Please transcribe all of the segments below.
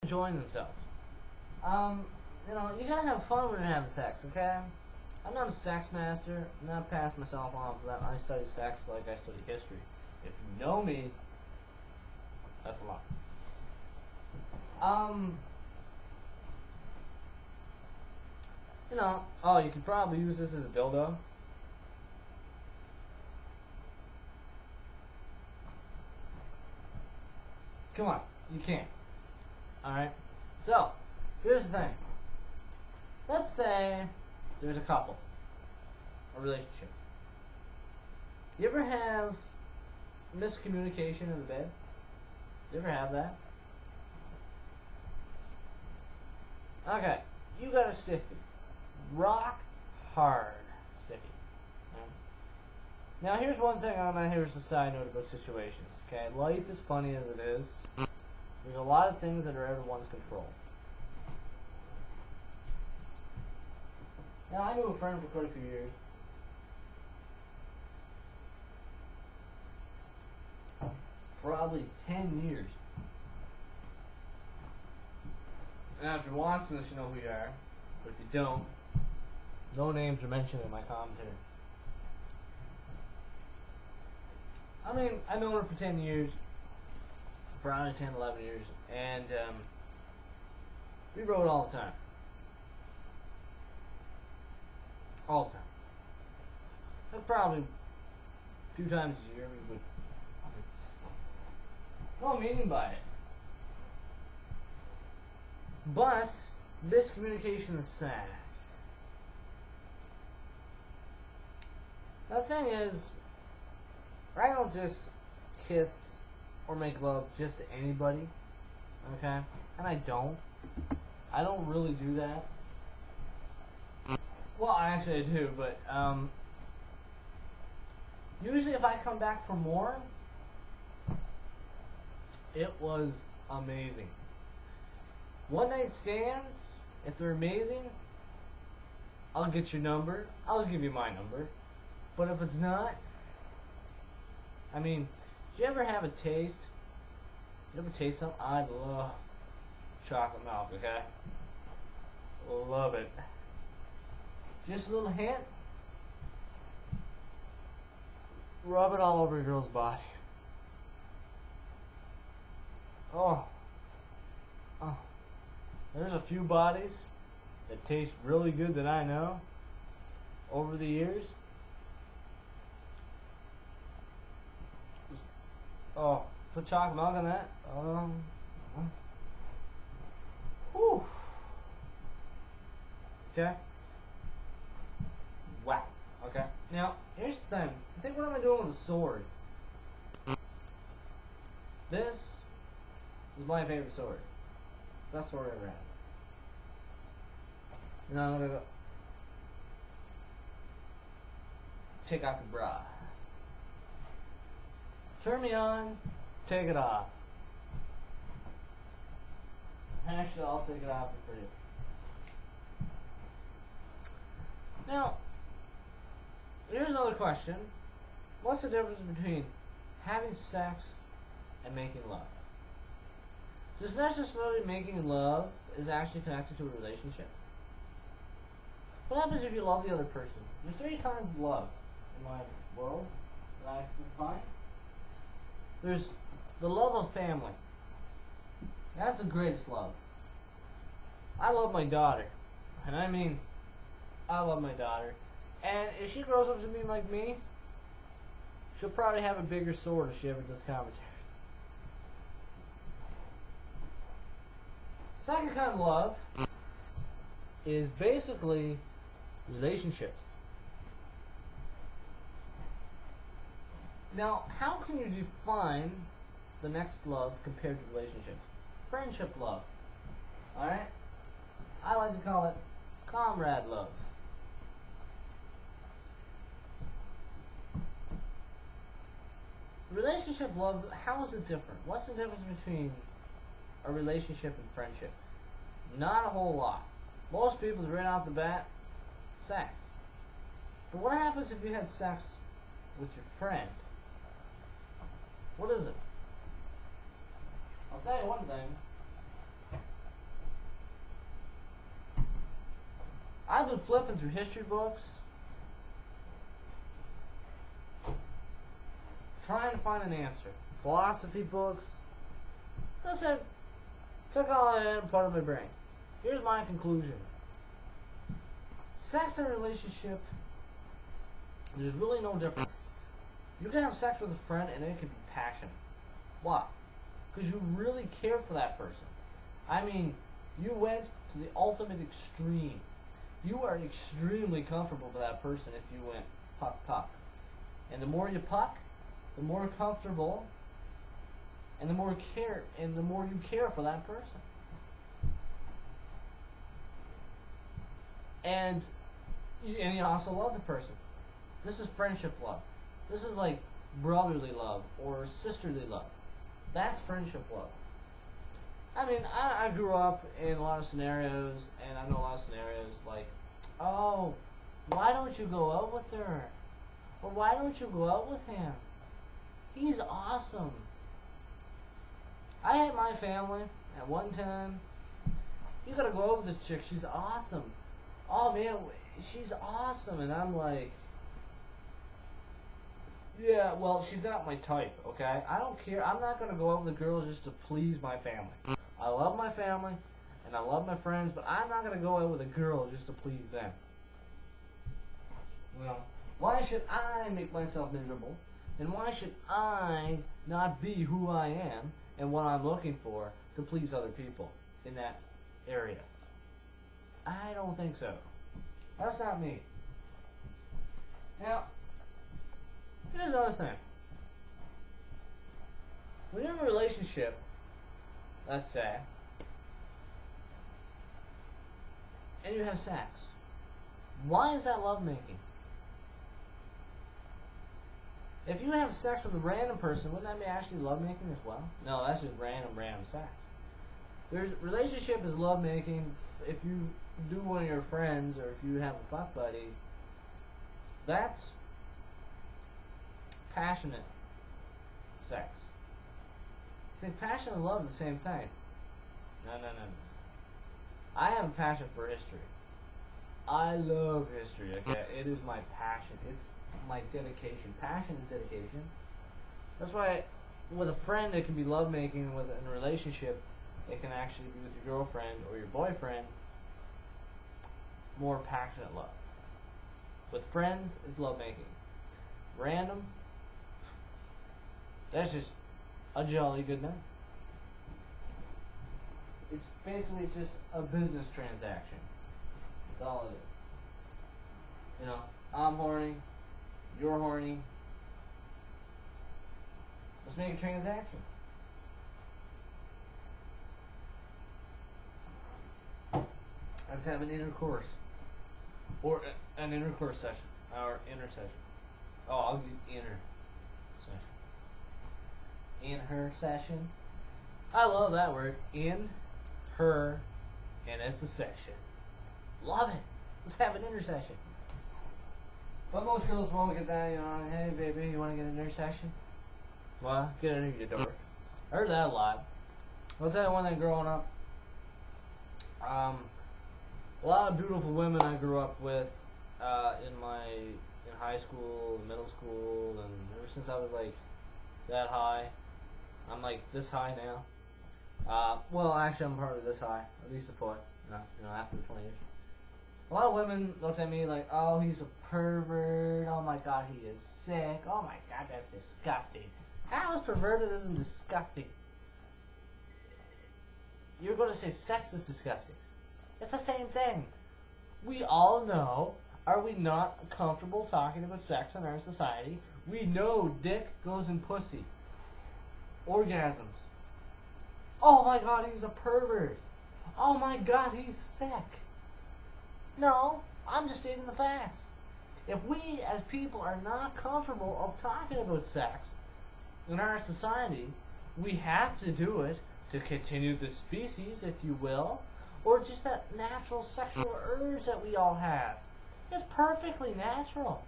enjoying themselves. You gotta have fun when you're having sex, okay? I'm not a sex master. I'm not passing myself off for that. I study sex like I study history. If you know me, that's a lot. You could probably use this as a dildo. Come on, you can't. Alright? So, here's the thing. Let's say there's a couple, a relationship. You ever have miscommunication in the bed? You ever have that? Okay, you got a sticky. Rock hard sticky. Now here's one thing here's a side note about situations. Okay, life is funny as it is. There's a lot of things that are out of one's control. Now I knew a friend for quite a few years. Probably 10 years. Now if you're watching this, you know who you are. But if you don't, no names are mentioned in my commentary. I mean, I've known her for 10 years. Probably 10, 11 years. And we rode all the time. All the time. And probably a few times a year we would. No meaning by it. But miscommunication is sad. Now the thing is, I don't just kiss or make love just to anybody, okay? And I don't really do that. Well, actually I do, but usually if I come back for more, it was amazing. One night stands, if they're amazing, I'll get your number. I'll give you my number. But if it's not, I mean, did you ever have a taste? You ever taste something? I love chocolate milk, okay? Love it. Just a little hint. Rub it all over a girl's body. Oh. There's a few bodies that taste really good that I know over the years. Oh, put chocolate milk on that. Whew. Okay. Wow. Okay. Now, here's the thing. I think what am I doing with a sword? This is my favorite sword. Best sword I ever had. Now I'm gonna go take off your bra. Turn me on, take it off. Actually, I'll take it off for you. Now, here's another question. What's the difference between having sex and making love? Does necessarily making love is actually connected to a relationship? What happens if you love the other person? There's 3 kinds of love in my world that I can find. There's the love of family. That's the greatest love. I love my daughter. And I mean, I love my daughter. And if she grows up to be like me, she'll probably have a bigger sword if she ever does commentary. Second kind of love is basically relationships. Now, how can you define the next love compared to relationships? Friendship love. Alright? I like to call it comrade love. Relationship love, how is it different? What's the difference between a relationship and friendship? Not a whole lot. Most people's right off the bat, sex. But what happens if you had sex with your friend? What is it? I'll tell you one thing. been flipping through history books, trying to find an answer. Philosophy books. That's it. Took all that in, part of my brain. Here's my conclusion. Sex in a relationship, there's really no difference. You can have sex with a friend and it can be passionate. Why? Because you really care for that person. I mean, you went to the ultimate extreme. You are extremely comfortable with that person if you went puck. And the more you puck, the more comfortable and the more you care for that person. And you also love the person. This is friendship love. This is like brotherly love or sisterly love. That's friendship love. I mean, I grew up in a lot of scenarios, and I know a lot of scenarios like, oh, why don't you go out with her? Or why don't you go out with him? He's awesome. I had my family at one time. You gotta go out with this chick. She's awesome. Oh man, she's awesome. And I'm like, yeah, well, she's not my type, okay? I don't care. I'm not going to go out with the girls just to please my family. I love my family, and I love my friends, but I'm not going to go out with a girl just to please them. Well, why should I make myself miserable? And why should I not be who I am and what I'm looking for to please other people in that area? I don't think so. That's not me. Now, here's another thing. When you're in a relationship, let's say, and you have sex, why is that lovemaking? If you have sex with a random person, wouldn't that be actually lovemaking as well? No, that's just random sex. Relationship is lovemaking if you do one of your friends or if you have a fuck buddy. That's passionate sex. See, passion and love are the same thing. No. I have a passion for history. I love history, okay? It is my passion. It's my dedication. Passion is dedication. That's why with a friend it can be lovemaking, in a relationship it can actually be with your girlfriend or your boyfriend, more passionate love. With friends, it's lovemaking. Random, that's just a jolly good night. It's basically just a business transaction. That's all it is. You know, I'm horny, you're horny. Let's make a transaction. Let's have an intercourse. Or an intercourse session. Or intersession. Oh, I'll do inner session. In her session. I love that word. In her, and it's a session. Love it. Let's have an intercession. But most girls won't get that, you know, hey baby, you want to get an intercession? Well, get under your door. I heard that a lot. I'll tell you one thing growing up. A lot of beautiful women I grew up with in high school, middle school, and ever since I was like that high. I'm like this high now. Well, actually, I'm probably this high, at least a foot. After 20 years. A lot of women looked at me like, oh, he's a pervert. Oh my God, he is sick. Oh my God, that's disgusting. How is pervertedism disgusting? You're going to say sex is disgusting. It's the same thing. We all know, are we not comfortable talking about sex in our society? We know dick goes in pussy. Orgasms. Oh my God, he's a pervert. Oh my God, he's sick. No, I'm just stating the facts. If we as people are not comfortable of talking about sex in our society, we have to do it to continue the species, if you will, or just that natural sexual urge that we all have. It's perfectly natural.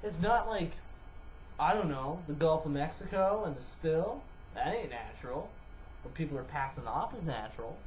It's not like, I don't know, the Gulf of Mexico and the spill. That ain't natural. What people are passing off is natural.